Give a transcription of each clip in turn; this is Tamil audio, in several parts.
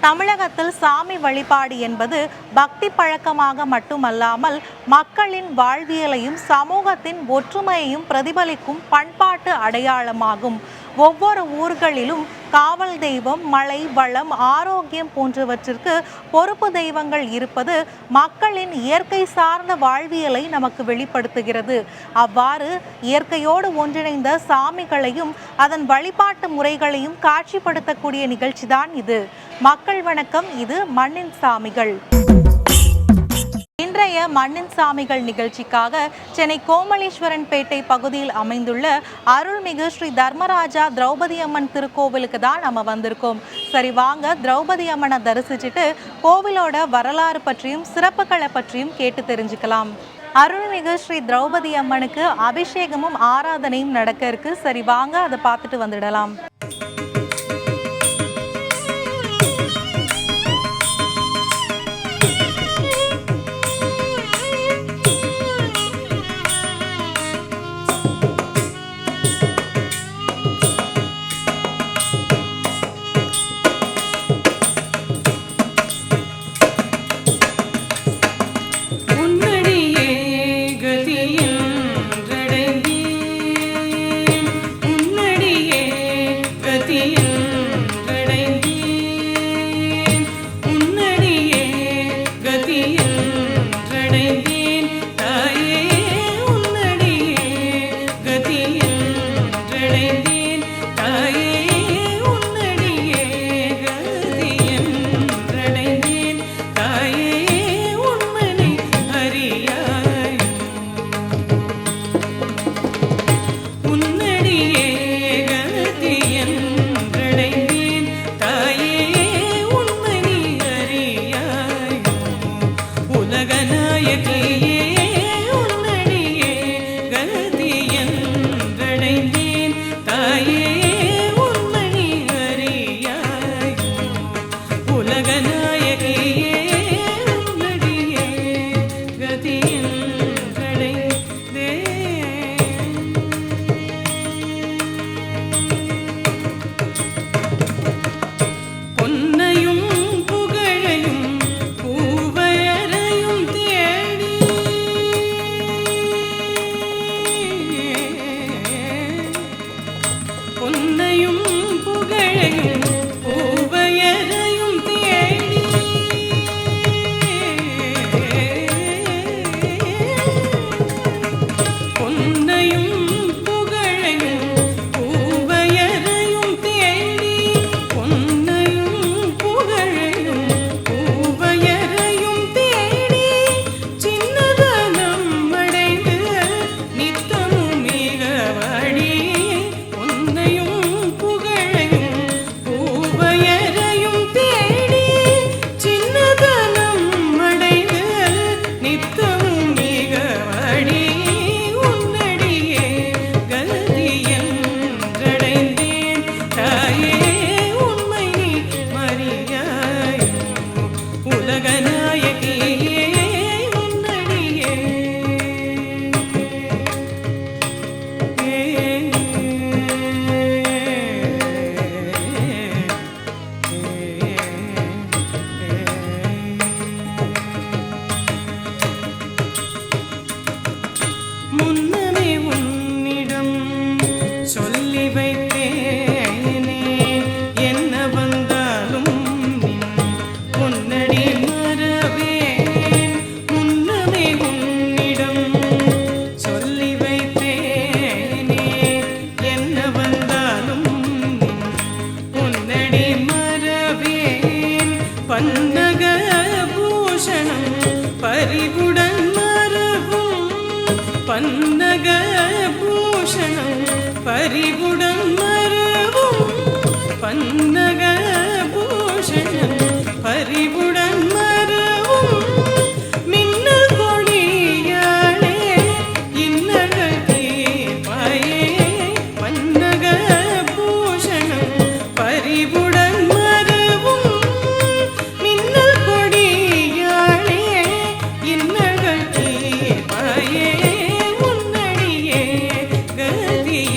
தமிழகத்தில் சாமி வழிபாடு என்பது பக்தி பழக்கமாக மட்டுமல்லாமல் மக்களின் வாழ்வியலையும் சமூகத்தின் ஒற்றுமையையும் பிரதிபலிக்கும் பண்பாட்டு அடையாளமாகும். ஒவ்வொரு ஊர்களிலும் காவல் தெய்வம், மழை, வளம், ஆரோக்கியம் போன்றவற்றிற்கு பொறுப்பு தெய்வங்கள் இருப்பது மக்களின் இயற்கை சார்ந்த வாழ்வியலை நமக்கு வெளிப்படுத்துகிறது. அவ்வாறு இயற்கையோடு ஒன்றிணைந்த சாமிகளையும் அதன் வழிபாட்டு முறைகளையும் காட்சிப்படுத்தக்கூடிய நிகழ்ச்சிதான் இது. மக்கள் வணக்கம், இது மண்ணின் சாமிகள். இன்றைய மண்ணின் சாமிகள் நிகழ்ச்சிக்காக சென்னை கோமலேஸ்வரன்பேட்டை பகுதியில் அமைந்துள்ள அருள்மிகு ஸ்ரீ தர்மராஜா திரௌபதி அம்மன் திருக்கோவிலுக்கு தான் நம்ம வந்திருக்கோம். சரி வாங்க, திரௌபதி அம்மனை தரிசிச்சுட்டு கோவிலோட வரலாறு பற்றியும் சிறப்புகளை பற்றியும் கேட்டு தெரிஞ்சுக்கலாம். அருள்மிகு ஸ்ரீ திரௌபதி அம்மனுக்கு அபிஷேகமும் ஆராதனையும் நடக்க இருக்கு. சரி வாங்க, அதை பார்த்துட்டு வந்துடலாம்.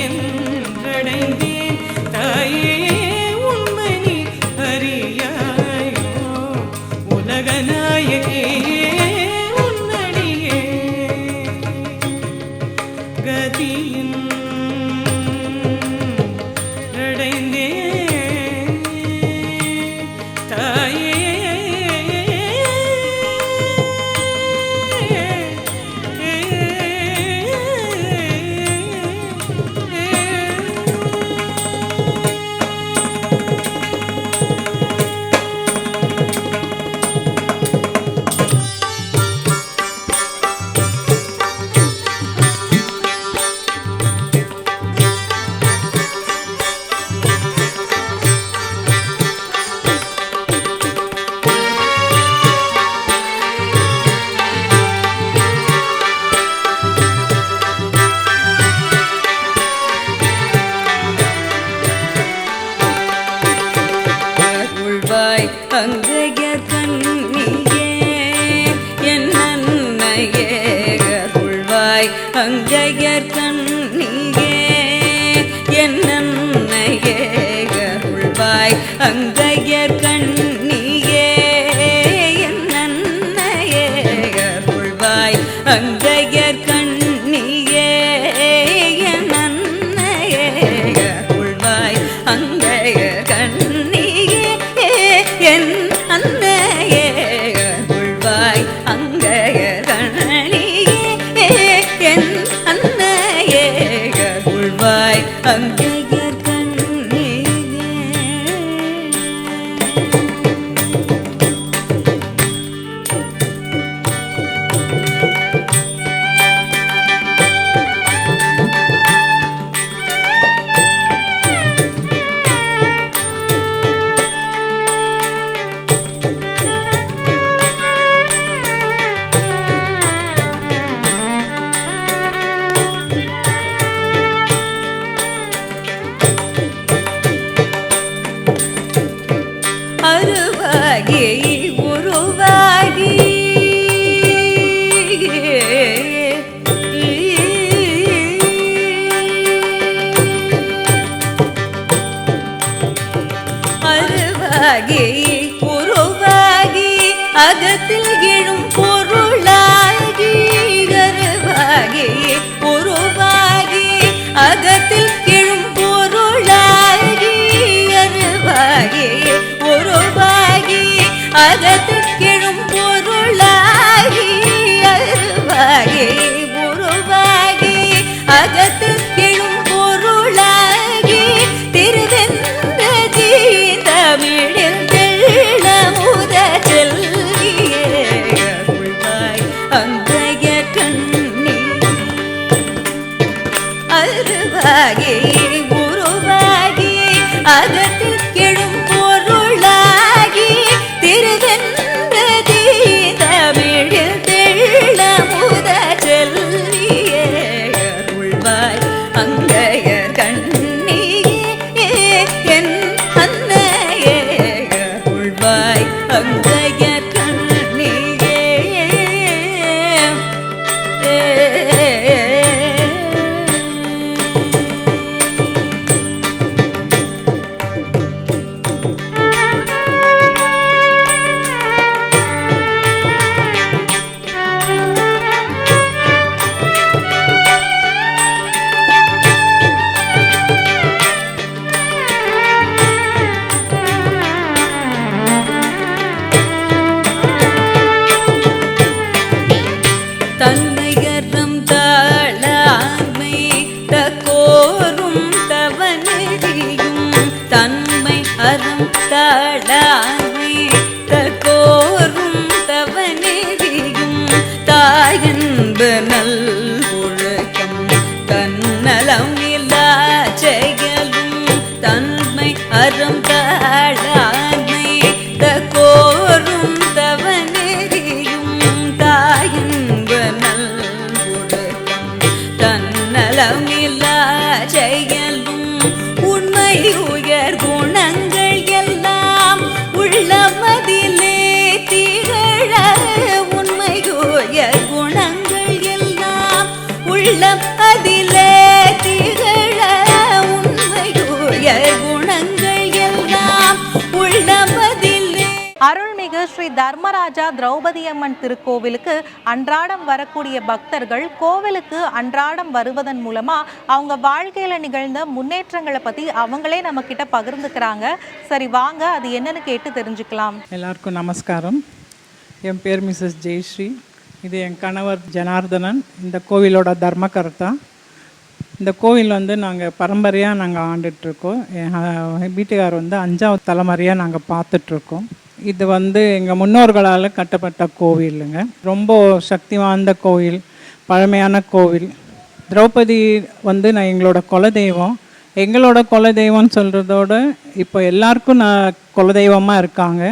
என்றடைந்தேன் தாயே உண்மை அறியாய் அங்கையர் கண்ணியே என் அன்னையே அருள்வாய் அங்கையர் கண்ணியே என் அன்னையே அருள்வாய் அங்கையர் கண்ணியே என் அன்னையே அருள்வாய் அங்கையர் கண்ணியே என் அன்னையே அருள்வாய் அங்கையர் கண்ணியே என் அன்னையே அருள்வாய் அங்கையர் கண்ணியே என் அன்னையே அருள்வாய் அங்கையர் கண்ணியே. அருவாகி உருவாகி அருவாகி உருவாகி அகத்தில் எழும் பொருளாகி அருவாகி உருவாகி அகத்தில் எழும் பொருளாகி அருவாகி உருவாகி அகத்தில் எழும் பொருளாகி அருவாகி உருவாகி அகத்தில் எழும் பொருளாகி திருவென்ற தமிழில் தெள்ளமுத செல்வியே அருள்வாய் அங்கையர் கண்ணி அருவாகி உருவாகி அகத்தில் எழும் பொருளாகி திருவென்ற தமிழில் தெள்ளமுத செல்வியே அருள்வாய் அங்கையர் கண்ணியே என் அன்னையே அருள்வாய் அங்கையர் கண்ணியே. தன்மையறம் தாழாமை தக்கோரும் தவனெறியும் தன்மை அறம் தாழாமை தக்கோரும் தவனெறியும் தாயன்பு நல் ஒழுக்கம் தன்னலம் இல்லா செயலும் தன்மை அறம் தாழாமை தக்கோரும் தவனெறியும் தாயன்பு நல் ஒழுக்கம் தன்னலமில்லா செயலும் உண்மை உயர் குணங்கள் எல்லாம் உள்ளமதிலே திகழ உண்மை உயர் குணங்கள் எல்லாம் உள்ளம் அதிலே திகழ உண்மை உயர் குணங்கள் எல்லாம் உள்ளமதிலே. அருள்மிகு ஸ்ரீ தர்மராஜா திரௌபதி அம்மன் திருக்கோவிலுக்கு அன்றாடம் வரக்கூடிய பக்தர்கள் கோவிலுக்கு அன்றாடம் வருவதன் மூலமா அவங்க வாழ்க்கையில நிகழ்ந்த முன்னேற்றங்களை பத்தி அவங்களே நம்ம கிட்ட பகிர்ந்துக்கிறாங்க. சரி வாங்க அது என்னன்னு கேட்டு தெரிஞ்சுக்கலாம். எல்லாருக்கும் நமஸ்காரம். என் பேர் மிஸ்ஸஸ் ஜெயஸ்ரீ. இது என் கணவர் ஜனார்தனன், இந்த கோவிலோட தர்மகர்த்தா. இந்த கோவில் நாங்கள் பரம்பரையாக நாங்கள் ஆண்டுட்ருக்கோம். என் வீட்டுக்கார் 5வது தலைமுறையாக நாங்கள் பார்த்துட்ருக்கோம். இது எங்கள் முன்னோர்களால் கட்டப்பட்ட கோவிலுங்க. ரொம்ப சக்தி வாய்ந்த கோவில், பழமையான கோவில். திரௌபதி நான் எங்களோட குலதெய்வம். எங்களோட குலதெய்வம்னு சொல்கிறதோட இப்போ எல்லாருக்கும் நான் குலதெய்வமாக இருக்காங்க.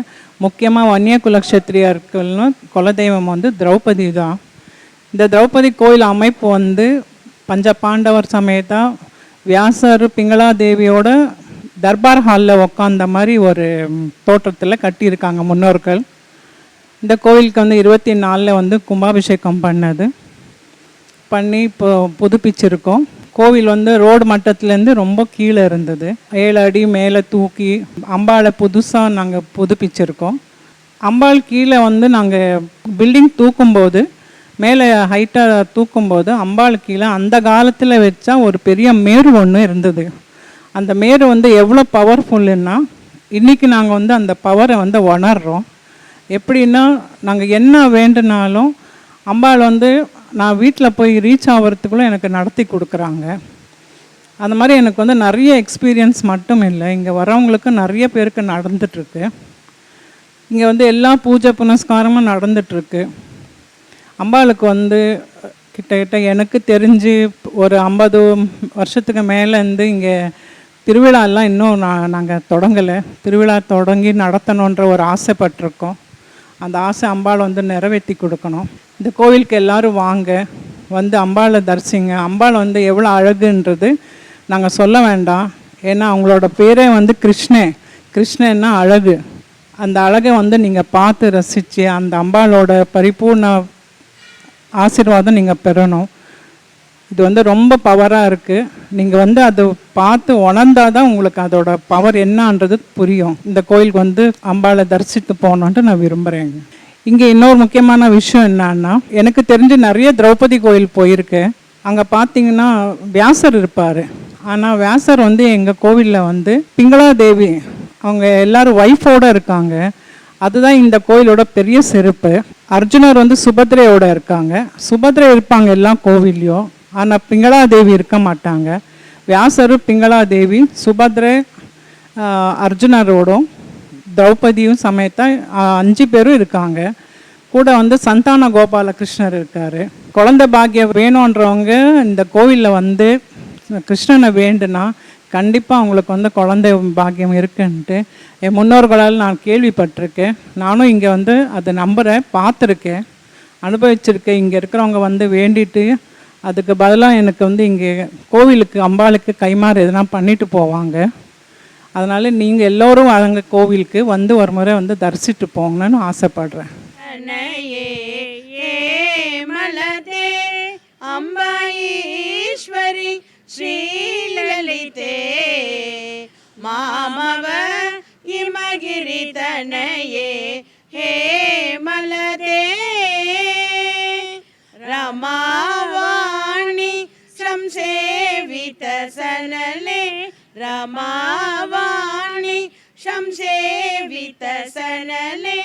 முக்கியமாக வன்னிய குலக்ஷத்திரியார்கள்னு குலதெய்வம் திரௌபதி தான். இந்த திரௌபதி கோயில் அமைப்பு பஞ்ச பாண்டவர் சமேதா வியாசர் பிங்களா தேவியோட தர்பார் ஹாலில் உக்காந்த மாதிரி ஒரு தோற்றத்தில் கட்டியிருக்காங்க முன்னோர்கள். இந்த கோவிலுக்கு வந்து 24 வந்து கும்பாபிஷேகம் பண்ணி இப்போ புதுப்பிச்சிருக்கோம். கோவில் வந்து ரோடு மட்டத்துலேருந்து ரொம்ப கீழே இருந்தது. 7 அடி மேலே தூக்கி அம்பாளை புதுசாக நாங்கள் புதுப்பிச்சிருக்கோம். அம்பாள் கீழே வந்து நாங்கள் பில்டிங் தூக்கும்போது, மேலே ஹைட்டாக தூக்கும்போது அம்பாள் கீழே அந்த காலத்தில் வச்சா ஒரு பெரிய மேரு ஒன்று இருந்தது. அந்த மேரு வந்து எவ்வளோ பவர்ஃபுல்லுன்னா, இன்றைக்கி நாங்கள் வந்து அந்த பவரை வந்து உணர்றோம். எப்படின்னா, நாங்கள் என்ன வேண்டுனாலும் அம்பாள் வந்து நான் வீட்டில் போய் ரீச் ஆகிறதுக்குள்ளே எனக்கு நடத்தி கொடுக்குறாங்க. அந்த மாதிரி எனக்கு வந்து நிறைய எக்ஸ்பீரியன்ஸ் மட்டும் இல்லை, இங்கே வரவங்களுக்கு நிறைய பேருக்கு நடந்துகிட்ருக்கு. இங்கே வந்து எல்லா பூஜை புனஸ்காரமும் நடந்துகிட்ருக்கு. அம்பாளுக்கு வந்து கிட்டத்தட்ட எனக்கு தெரிஞ்சு ஒரு 50 வருஷத்துக்கு மேலேருந்து இங்கே திருவிழாலாம் இன்னும் நாங்கள் தொடங்கலை. திருவிழா தொடங்கி நடத்தணுன்ற ஒரு ஆசைப்பட்டிருக்கோம். அந்த ஆசை அம்பாள் வந்து நிறைவேற்றி கொடுக்கணும். இந்த கோவிலுக்கு எல்லோரும் வாங்க, வந்து அம்பாளை தரிசிங்க. அம்பாள் வந்து எவ்வளோ அழகுன்றது நாங்கள் சொல்ல வேண்டாம். ஏன்னா அவங்களோட பேரே வந்து கிருஷ்ணன்னா அழகு. அந்த அழகை வந்து நீங்கள் பார்த்து ரசித்து அந்த அம்பாளோட பரிபூர்ண ஆசீர்வாதம் நீங்கள் பெறணும். இது வந்து ரொம்ப பவராக இருக்குது. நீங்கள் வந்து அதை பார்த்து உணர்ந்தால் தான் உங்களுக்கு அதோட பவர் என்னன்றது புரியும். இந்த கோயிலுக்கு வந்து அம்பாளை தரிசித்து போகணுன்ட்டு நான் விரும்புகிறேங்க. இங்கே இன்னொரு முக்கியமான விஷயம் என்னன்னா, எனக்கு தெரிஞ்சு நிறைய திரௌபதி கோயில் போயிருக்கேன். அங்கே பார்த்தீங்கன்னா வியாசர் இருப்பார். ஆனால் வியாசர் வந்து எங்கள் கோவிலில் வந்து பிங்களாதேவி அவங்க எல்லோரும் ஒய்ஃபோடு இருக்காங்க. அதுதான் இந்த கோயிலோட பெரிய சிறப்பு. அர்ஜுனர் வந்து சுபத்ரையோடு இருக்காங்க. சுபத்ரை இருப்பாங்க எல்லா கோவில்லையும், ஆனால் பிங்களாதேவி இருக்க மாட்டாங்க. வியாசரு, பிங்களாதேவி, சுபத்ரை, அர்ஜுனரோடும் திரௌபதியும் சமேத்த 5 பேரும் இருக்காங்க. கூட வந்து சந்தான கோபாலகிருஷ்ணர் இருக்கார். குழந்தை பாக்கியம் வேணுன்றவங்க இந்த கோவிலில் வந்து கிருஷ்ணனை வேண்டுனா கண்டிப்பாக அவங்களுக்கு வந்து குழந்தை பாக்கியம் இருக்குன்ட்டு என் முன்னோர்களால் நான் கேள்விப்பட்டிருக்கேன். நானும் இங்கே வந்து அதை நம்புகிறேன், பார்த்துருக்கேன், அனுபவிச்சிருக்கேன். இங்கே இருக்கிறவங்க வந்து வேண்டிட்டு அதுக்கு பதிலாக எனக்கு வந்து இங்கே கோவிலுக்கு அம்பாளுக்கு கைமாறு எதுனா பண்ணிட்டு போவாங்க. அதனால் நீங்கள் எல்லோரும் அங்கே கோவிலுக்கு வந்து ஒரு முறை வந்து தரிசிட்டு போங்கன்னு ஆசைப்படுறேன். அம்பாஈஸ்வரி ஸ்ரீலலிதே மாமவ இமகிரி தனயே ஹே மலதே ரமாவாணி சம்சேவித சனலே ரமாவாணி சம்சேவித சனலே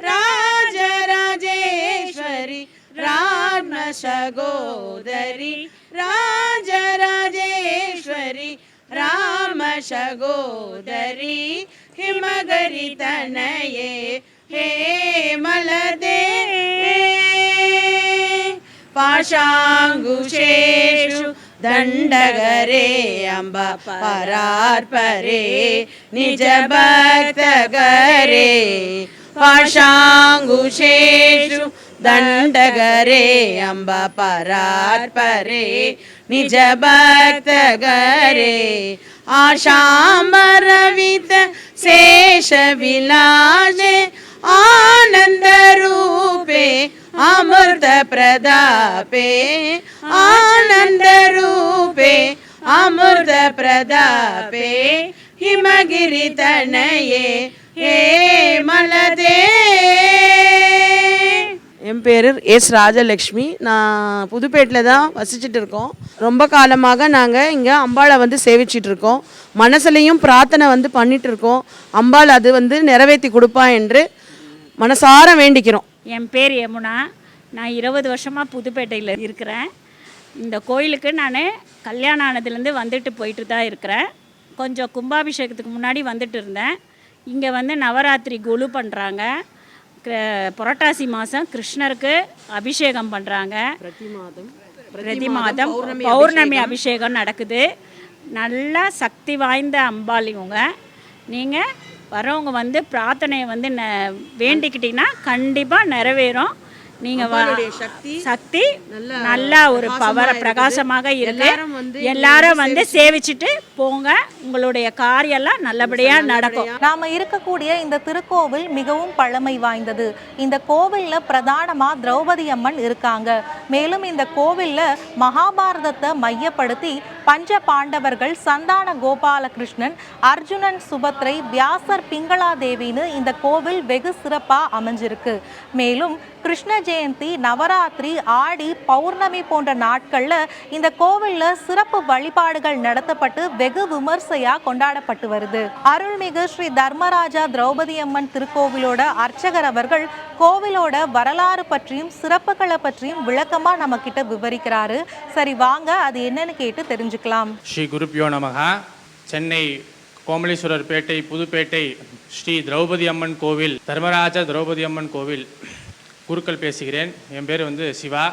ராஜராஜேஸ்வரி ராம சகோதரி ராஜராஜேஸ்வரி ராம சகோதரி ஹிமகரி தனயே ஹே மலதே பாஷாங்குஷேஷு தண்டகரே அம்ப பரார்பரே நிஜ பக்தகரே பாஷாங்குஷேஷு தண்டகரே அம்ப பரார்பரே நிஜ பக்தகரே ஆஷாம்பரவித சேஷ விலாசே ஆனந்த ரூபே अमृत प्रदापे आनंद रूपे अमृत प्रदापे हिमगिरि तनये हे मलदे. என் பேர் எஸ் ராஜலக்ஷ்மி. நான் புதுப்பேட்டில் தான் வசிச்சுட்டு இருக்கோம். ரொம்ப காலமாக நாங்கள் இங்கே அம்பாளை வந்து சேவிச்சிட்டு இருக்கோம். மனசுலையும் பிரார்த்தனை வந்து பண்ணிட்டு இருக்கோம். அம்பாள் அது வந்து நிறைவேற்றி கொடுப்பா என்று மனசார வேண்டிக்கிறோம். என் பேர் யமுனா. நான் 20 வருஷமாக புதுப்பேட்டையில் இருக்கிறேன். இந்த கோயிலுக்கு நான் கல்யாணம் ஆனதுலேருந்து வந்துட்டு போயிட்டு தான் இருக்கிறேன். கொஞ்சம் கும்பாபிஷேகத்துக்கு முன்னாடி வந்துட்டு இருந்தேன். இங்கே வந்து நவராத்திரி குழு பண்ணுறாங்க. புரட்டாசி மாதம் கிருஷ்ணருக்கு அபிஷேகம் பண்ணுறாங்க. பிரதி மாதம் பௌர்ணமி அபிஷேகம் நடக்குது. நல்லா சக்தி வாய்ந்த அம்பாள் இவங்க. நீங்கள் வரவங்க வந்து பிரார்த்தனையை வந்து வேண்டிக்கிட்டிங்கன்னா கண்டிப்பாக நிறைவேறும். நீங்க அம்பாளுடைய சக்தி நல்ல ஒரு பவர் பிரகாசமாக இருக்கு. எல்லாரும் எல்லாரும் வந்து சேவிச்சுட்டு போங்க, உங்களுடைய காரியெல்லாம் நல்லபடியா நடக்கும். நாம இருக்கக்கூடிய இந்த திருக்கோவில் மிகவும் பழமை வாய்ந்தது. இந்த கோவில்ல பிரதானமா திரௌபதி அம்மன் இருக்காங்க. மேலும் இந்த கோவில்ல மகாபாரதத்தை மையப்படுத்தி பஞ்ச பாண்டவர்கள் சந்தான கோபாலகிருஷ்ணன், அர்ஜுனன் சுபத்ரை, வியாசர் பிங்களாதேவின்னு இந்த கோவில் வெகு சிறப்பா அமைஞ்சிருக்கு. மேலும் கிருஷ்ண ஜெயந்தி, நவராத்திரி, ஆடி, பௌர்ணமி போன்ற நாட்கள்ல இந்த கோவில்ல சிறப்பு வழிபாடுகள் நடத்தப்பட்டு வெகு விமர்சையா கொண்டாடப்பட்டு வருது. அருள்மிகு ஸ்ரீ தர்மராஜா திரௌபதி அம்மன் திருக்கோவிலோட அர்ச்சகர் அவர்கள் கோவிலோட வரலாறு பற்றியும் சிறப்புகளை பற்றியும் விளக்கமா நம்ம கிட்ட விவரிக்கிறாரு. சரி வாங்க அது என்னன்னு கேட்டு தெரிஞ்சுக்கலாம். ஸ்ரீ குருப்பியோ நமக. சென்னை கோமலீஸ்வரர் பேட்டை புதுப்பேட்டை ஸ்ரீ திரௌபதி அம்மன் கோவில், தர்மராஜா திரௌபதி அம்மன் கோவில் குருக்கள் பேசுகிறேன். என் பேர் வந்து சிவா.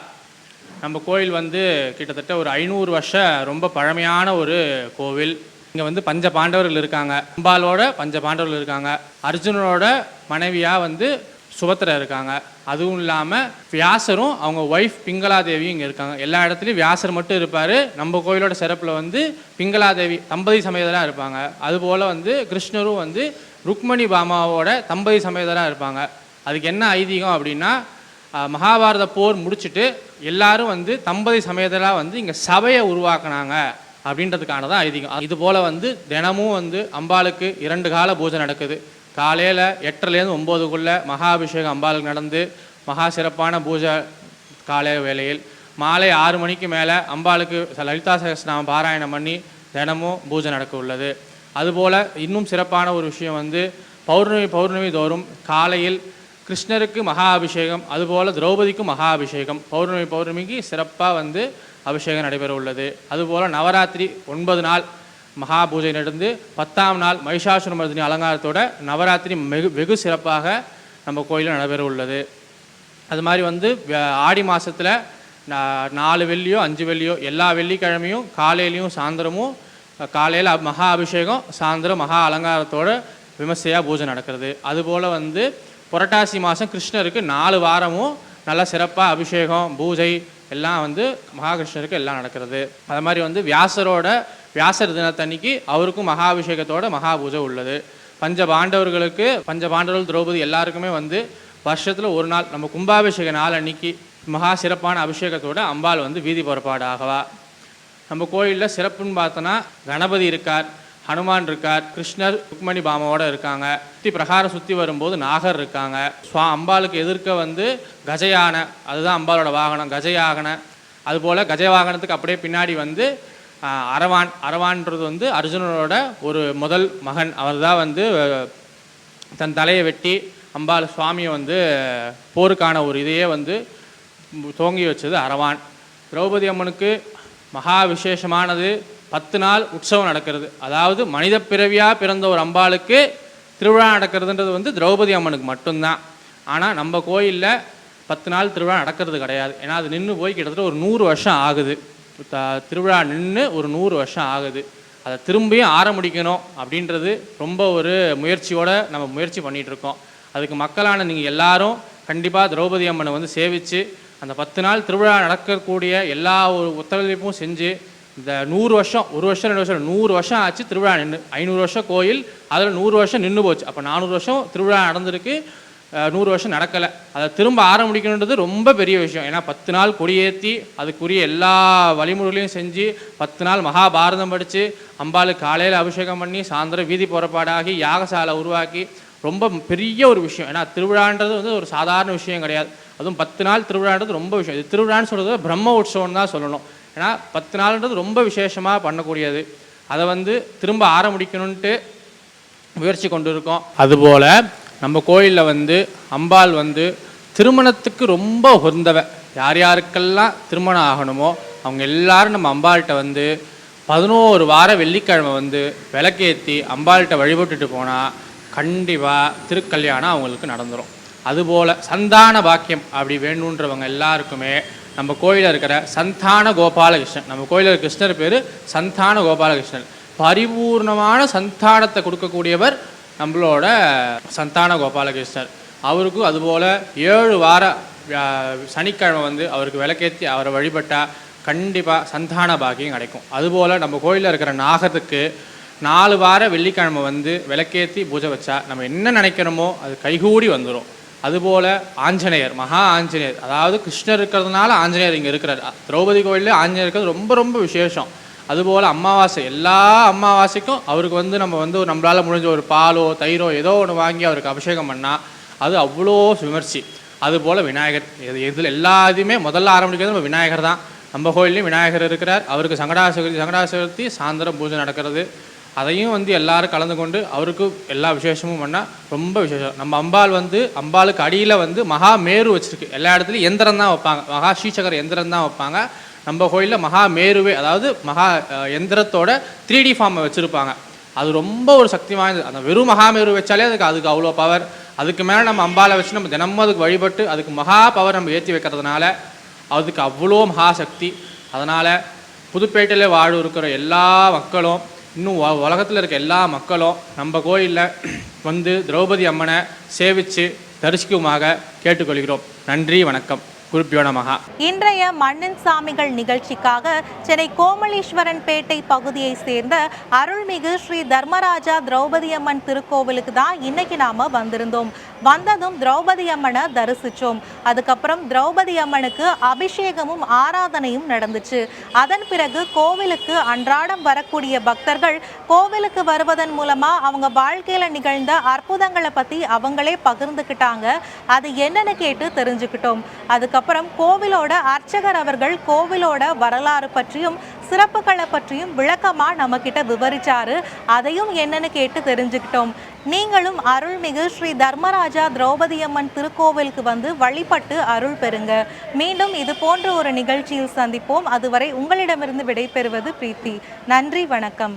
நம்ம கோயில் வந்து கிட்டத்தட்ட ஒரு 500 வருஷம் ரொம்ப பழமையான ஒரு கோவில். இங்கே வந்து பஞ்ச பாண்டவர்கள் இருக்காங்க. அம்பாலோட பஞ்ச பாண்டவர்கள் இருக்காங்க. அர்ஜுனனோட மனைவியாக வந்து சுபத்திரை இருக்காங்க. அதுவும் இல்லாமல் வியாசரும் அவங்க ஒய்ஃப் பிங்களாதேவியும் இங்கே இருக்காங்க. எல்லா இடத்துலையும் வியாசர் மட்டும் இருப்பார். நம்ம கோயிலோட சிறப்பில் வந்து பிங்களாதேவி தம்பதி சமேதராக இருப்பாங்க. அதுபோல் வந்து கிருஷ்ணரும் வந்து ருக்மணி பாமாவோட தம்பதி சமேதராக இருப்பாங்க. அதுக்கு என்ன ஐதீகம் அப்படின்னா, மகாபாரத போர் முடிச்சுட்டு எல்லாரும் வந்து தம்பதி சமேதராக வந்து இங்கே சபையை உருவாக்குனாங்க அப்படின்றதுக்கான தான் ஐதீகம். இது போல் வந்து தினமும் வந்து அம்பாளுக்கு 2 கால பூஜை நடக்குது. காலையில் 8லேருந்து 9க்குள்ளே மகாபிஷேகம் அம்பாளுக்கு நடந்து மகா சிறப்பான பூஜை காலை வேளையில். மாலை 6 மணிக்கு மேலே அம்பாளுக்கு லலிதா சகஸ்ரநாம பாராயணம் பண்ணி தினமும் பூஜை நடக்க உள்ளது. அதுபோல் இன்னும் சிறப்பான ஒரு விஷயம் வந்து பௌர்ணமி தோறும் காலையில் கிருஷ்ணருக்கு மகா அபிஷேகம், அதுபோல் திரௌபதிக்கும் மகா அபிஷேகம். பௌர்ணமிக்கு சிறப்பாக வந்து அபிஷேகம் நடைபெற உள்ளது. அதுபோல் நவராத்திரி 9 நாள் மகா பூஜை நடந்து 10ஆம் நாள் மகிஷாசுரமர்தினி அலங்காரத்தோட நவராத்திரி வெகு சிறப்பாக நம்ம கோயிலில் நடைபெற உள்ளது. அது மாதிரி வந்து ஆடி மாதத்தில் 4 வெள்ளியோ 5 வெள்ளியோ எல்லா வெள்ளிக்கிழமையும் காலையிலையும் சாயந்தரமும், காலையில் மகா அபிஷேகம், சாயந்தரம் மகா அலங்காரத்தோட விமர்சையாக பூஜை நடக்கிறது. அதுபோல் வந்து புரட்டாசி மாதம் கிருஷ்ணருக்கு 4 வாரமும் நல்லா சிறப்பாக அபிஷேகம் பூஜை எல்லாம் வந்து மகாகிருஷ்ணருக்கு எல்லாம் நடக்கிறது. அது மாதிரி வந்து வியாசர் தினத்தன்னைக்கு அவருக்கும் மகாபிஷேகத்தோட மகா பூஜை உள்ளது. பஞ்ச பாண்டவர்கள் திரௌபதி எல்லாருக்குமே வந்து வருஷத்தில் ஒரு நாள் நம்ம கும்பாபிஷேக நாள் அன்னைக்கு மகா சிறப்பான அபிஷேகத்தோட அம்பாள் வந்து வீதி புறப்பாடு ஆகவா. நம்ம கோயிலில் சிறப்புன்னு பார்த்தோன்னா கணபதி இருக்கார், ஹனுமான் இருக்கார், கிருஷ்ணர் ருக்மணி பாமாவோட இருக்காங்க. சுற்றி பிரகாரம் சுற்றி வரும்போது நாகர் இருக்காங்க. அம்பாளுக்கு எதிர்க்க வந்து கஜயானை, அதுதான் அம்பாளோட வாகனம், கஜயாகனை. அதுபோல் கஜவாகனத்துக்கு அப்படியே பின்னாடி வந்து அரவான்ன்றது வந்து அர்ஜுனனோட ஒரு முதல் மகன். அவர் தான் வந்து தன் தலையை வெட்டி அம்பாள் சுவாமியை வந்து போருக்கான ஒரு இதையே வந்து துவங்கி வச்சது அரவான். திரௌபதி அம்மனுக்கு மகா விசேஷமானது 10 நாள் உற்சவம் நடக்கிறது. அதாவது மனித பிறவியாக பிறந்த ஒரு அம்பாளுக்கு திருவிழா நடக்கிறதுன்றது வந்து திரௌபதி அம்மனுக்கு மட்டும்தான். ஆனால் நம்ம கோயிலில் 10 நாள் திருவிழா நடக்கிறது கிடையாது. ஏன்னா அது நின்று போய் கிட்டத்தட்ட ஒரு 100 வருஷம் ஆகுது. திருவிழா நின்று ஒரு 100 வருஷம் ஆகுது. அதை திரும்பியும் ஆரம்பிக்கணும் அப்படின்றது ரொம்ப ஒரு முயற்சியோடு நம்ம முயற்சி பண்ணிகிட்ருக்கோம். அதுக்கு மக்களான நீங்கள் எல்லாரும் கண்டிப்பாக திரௌபதி அம்மனை வந்து சேவித்து அந்த 10 நாள் திருவிழா நடக்கக்கூடிய எல்லா ஒரு ஒத்துழைப்பும் செஞ்சு இந்த 100 வருஷம், 1 வருஷம் 2 வருஷம் 100 வருஷம் ஆச்சு திருவிழா நின்று. 500 வருஷம் கோயில், அதில் 100 வருஷம் நின்று போச்சு. அப்போ 400 வருஷம் திருவிழா நடந்திருக்கு, 100 வருஷம் நடக்கலை. அதை திரும்ப ஆரம்பிக்கணுன்றது ரொம்ப பெரிய விஷயம். ஏன்னா 10 நாள் கொடியேற்றி அதுக்குரிய எல்லா வழிமுறைகளையும் செஞ்சு 10 நாள் மகாபாரதம் படித்து அம்பாளுக்கு காலையில் அபிஷேகம் பண்ணி சாயந்தரம் வீதி புறப்பாடாகி யாகசாலை உருவாக்கி ரொம்ப பெரிய ஒரு விஷயம். ஏன்னா திருவிழான்றது வந்து ஒரு சாதாரண விஷயம் கிடையாது. அதுவும் 10 நாள் திருவிழான்றது ரொம்ப விஷயம். இது திருவிழான்னு சொல்கிறது பிரம்ம உற்சவம் தான் சொல்லணும். ஏன்னா 10 நாள்ன்றது ரொம்ப விசேஷமாக பண்ணக்கூடியது. அதை வந்து திரும்ப ஆரம்பிக்கணுன்ட்டு முயற்சி கொண்டு இருக்கோம். அதுபோல் நம்ம கோயிலில் வந்து அம்பாள் வந்து திருமணத்துக்கு ரொம்ப உகந்தவ. யார் யாருக்கெல்லாம் திருமணம் ஆகணுமோ அவங்க எல்லாரும் நம்ம அம்பாள்கிட்ட வந்து 11 வார வெள்ளிக்கிழமை வந்து விளக்கேற்றி அம்பாள்கிட்ட வழிபட்டுட்டு போனால் கண்டிப்பாக திருக்கல்யாணம் அவங்களுக்கு நடந்துடும். அதுபோல் சந்தான பாக்கியம் அப்படி வேணுன்றவங்க எல்லாருக்குமே நம்ம கோயிலில் இருக்கிற சந்தான கோபாலகிருஷ்ணன், நம்ம கோயிலில் கிருஷ்ணர் பேர் சந்தான கோபாலகிருஷ்ணன், பரிபூர்ணமான சந்தானத்தை கொடுக்கக்கூடியவர் நம்மளோட சந்தான கோபாலகிருஷ்ணர். அவருக்கும் அதுபோல் 7 வார சனிக்கிழமை வந்து அவருக்கு விளக்கேற்றி அவரை வழிபட்டால் கண்டிப்பாக சந்தான பாக்கியம் கிடைக்கும். அதுபோல் நம்ம கோயிலில் இருக்கிற நாகத்துக்கு 4 வார வெள்ளிக்கிழமை வந்து விளக்கேற்றி பூஜை வச்சா நம்ம என்ன நினைக்கிறோமோ அது கைகூடி வந்துடும். அதுபோல் ஆஞ்சநேயர், மகா ஆஞ்சநேயர், அதாவது கிருஷ்ணர் இருக்கிறதுனால ஆஞ்சநேயர் இங்கே இருக்கிறார். திரௌபதி கோயிலில் ஆஞ்சநேயர் இருக்கிறது ரொம்ப ரொம்ப விசேஷம். அதுபோல் அமாவாசை, எல்லா அமாவாசைக்கும் அவருக்கு வந்து நம்ம வந்து நம்மளால் முடிஞ்ச ஒரு பாலோ தயிரோ ஏதோ ஒன்று வாங்கி அவருக்கு அபிஷேகம் பண்ணால் அது அவ்வளோ விமர்சி. அதுபோல் விநாயகர், இதில் எல்லாத்தையுமே முதல்ல ஆரம்பிக்கிறது நம்ம விநாயகர் தான். நம்ம கோயிலையும் விநாயகர் இருக்கிறார். அவருக்கு சங்கடாசதுர்த்தி சாயந்தரம் பூஜை நடக்கிறது. அதையும் வந்து எல்லாரும் கலந்து கொண்டு அவருக்கு எல்லா விசேஷமும் பண்ணால் ரொம்ப விசேஷம். நம்ம அம்பாள் வந்து அம்பாளுக்கு அடியில் வந்து மகா மேரு வச்சுருக்கு. எல்லா இடத்துலையும் எந்திரம் தான் வைப்பாங்க, மகா ஸ்ரீசக்கர எந்திரம் தான் வைப்பாங்க. நம்ம கோயிலில் மகா மேருவே, அதாவது மகா எந்திரத்தோட 3D ஃபார்மை வச்சுருப்பாங்க. அது ரொம்ப ஒரு சக்தி வாய்ந்தது. அந்த வெறும் மகாமேரு வச்சாலே அதுக்கு அவ்வளோ பவர். அதுக்கு மேலே நம்ம அம்பாலை வச்சு நம்ம தினமும் அதுக்கு வழிபட்டு அதுக்கு மகா பவர் நம்ம ஏற்றி வைக்கிறதுனால அதுக்கு அவ்வளோ மகாசக்தி. அதனால் புதுப்பேட்டையில் இருக்கிற எல்லா மக்களும், இன்னும் உலகத்தில் இருக்க எல்லா மக்களும் நம்ம கோயிலில் வந்து திரௌபதி அம்மனை சேவித்து தரிசிக்குமாக கேட்டுக்கொள்கிறோம். நன்றி, வணக்கம். குருப்பியோ நமஹ. இன்றைய மண்ணின் சாமிகள் நிகழ்ச்சிக்காக சென்னை கோமலீஸ்வரன் பேட்டை பகுதியை சேர்ந்த அருள்மிகு ஸ்ரீ தர்மராஜா திரௌபதி அம்மன் திருக்கோவிலுக்கு தான் இன்னைக்கு நாம வந்திருந்தோம். வந்ததும் திரௌபதி அம்மனை தரிசிச்சோம். அதுக்கப்புறம் திரௌபதி அம்மனுக்கு அபிஷேகமும் ஆராதனையும் நடந்துச்சு. அதன் பிறகு கோவிலுக்கு அன்றாடம் வரக்கூடிய பக்தர்கள் கோவிலுக்கு வருவதன் மூலமா அவங்க வாழ்க்கையில நிகழ்ந்த அற்புதங்களை பத்தி அவங்களே பகிர்ந்துக்கிட்டாங்க. அது என்னன்னு கேட்டு தெரிஞ்சுக்கிட்டோம். அதுக்கப்புறம் கோவிலோட அர்ச்சகர் அவர்கள் கோவிலோட வரலாறு பற்றியும் சிறப்புகளை பற்றியும் விளக்கமா நம்ம கிட்ட விவரிச்சாரு. அதையும் என்னன்னு கேட்டு தெரிஞ்சுக்கிட்டோம். நீங்களும் அருள்மிகு ஸ்ரீ தர்மராஜா திரௌபதி அம்மன் திருக்கோவிலுக்கு வந்து வழிபட்டு அருள் பெறுங்க. மீண்டும் இது போன்ற ஒரு நிகழ்ச்சியில் சந்திப்போம். அதுவரை உங்களிடமிருந்து விடைபெறுவது பிரீத்தி. நன்றி, வணக்கம்.